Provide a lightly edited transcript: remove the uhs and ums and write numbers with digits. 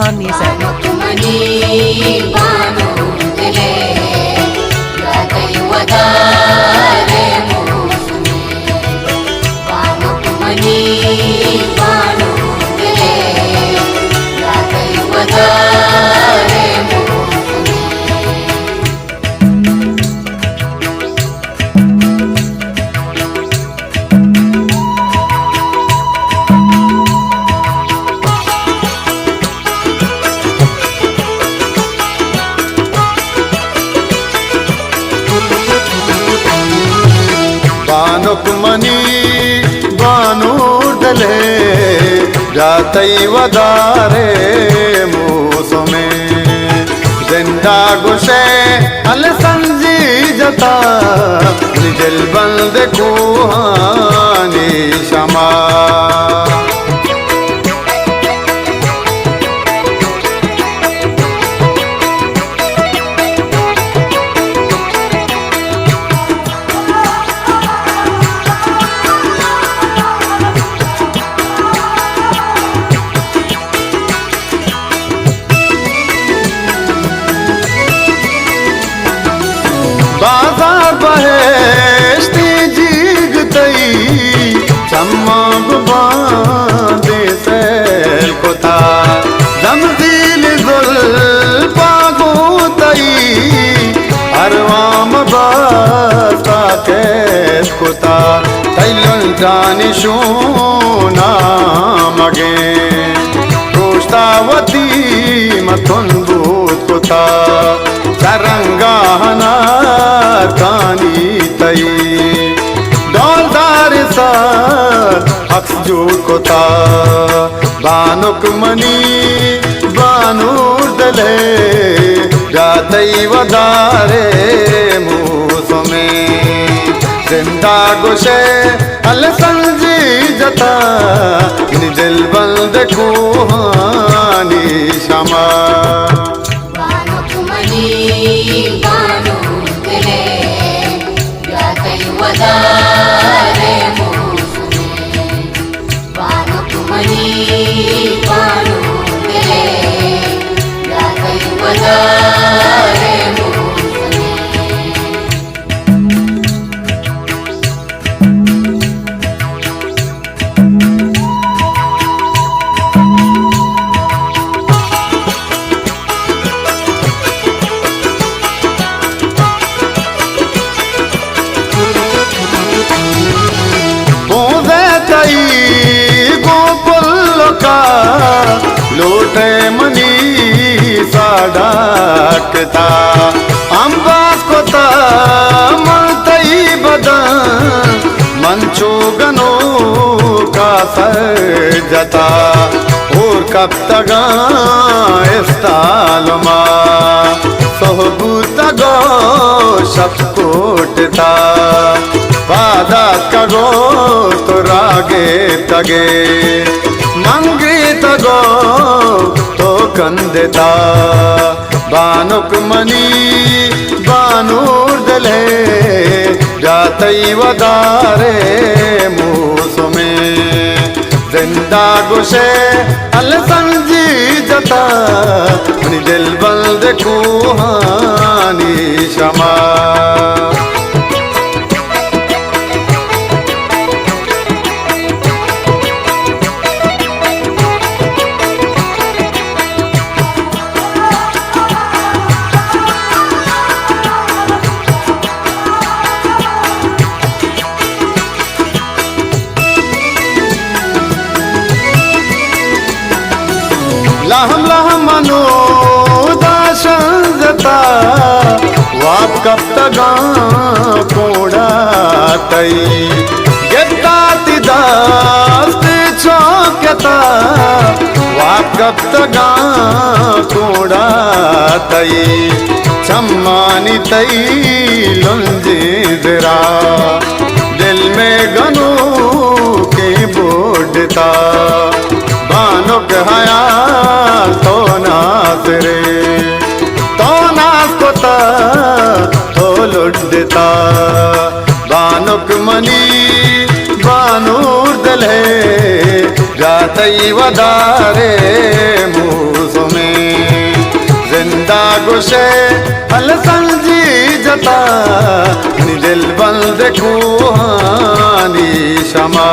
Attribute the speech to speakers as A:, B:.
A: Hani
B: Banukumani banudile Gatai wadare musume Banukumani banudile Gatai wadare musume
C: ಬಾನುಕುಮನಿ ಬಾನೂರ್ದಲೆ ಜಾತೈ ವದಾರೆ ಮೂಸೊಮೆ ಜಿಂದಾಗುಶೆ ಅಲ್ ಸಂಜಿ ಜತಾ ನಿಜಲ್ ಬಂದೆ ಕೂಹಾನಿ ಶಮಾ बाजार बहेश्ती जीगतई चम्मा बांधे सैल कोता जमदील गुल पागोतई अरवाम बास्ता कैस कोता तैलन जानी शूना मगे गोश्तावती मथुन बूत कोता सरंगाना कानी तई डोलदार सा अक्स जोड़ कोता बानुकमनी बानूर दले जातई वदारे मूसोमे जिंदा गुशे अल संजी जता निजल बंद कुहानी शमा
B: banudile Gatai wadare musume Banukumani banudile Gatai wadare musume
C: लोटे मनी साडाकता अंबास कोता मलतई बदन मंचो गनो का सजता और कब तक इस्तालमा सोहबूत गो शपकोटता बादात का गो तो रागे तगे मंगी तगो तो कंदेता बानुकमनी बानूर दले जातई वदारे मूसोमे जिंदा गुशे अल संजी जता दिल बंद कुहानी शमा लहम लहम मनो दाशन जता वाप कब तगा कोड़ा तई गेताती दास्त चौकता वाप कब तगा कोड़ा तई चम्मानी तई लुंजी जरा दिल में गनो के बोडता बानुक हयाल तो नासरे तो नास कोता तो लुटता बानुक मनी बानूर दले जातई वदारे मूसोमे सगुशे हल संजी जता दिल बंद कुहानी शमा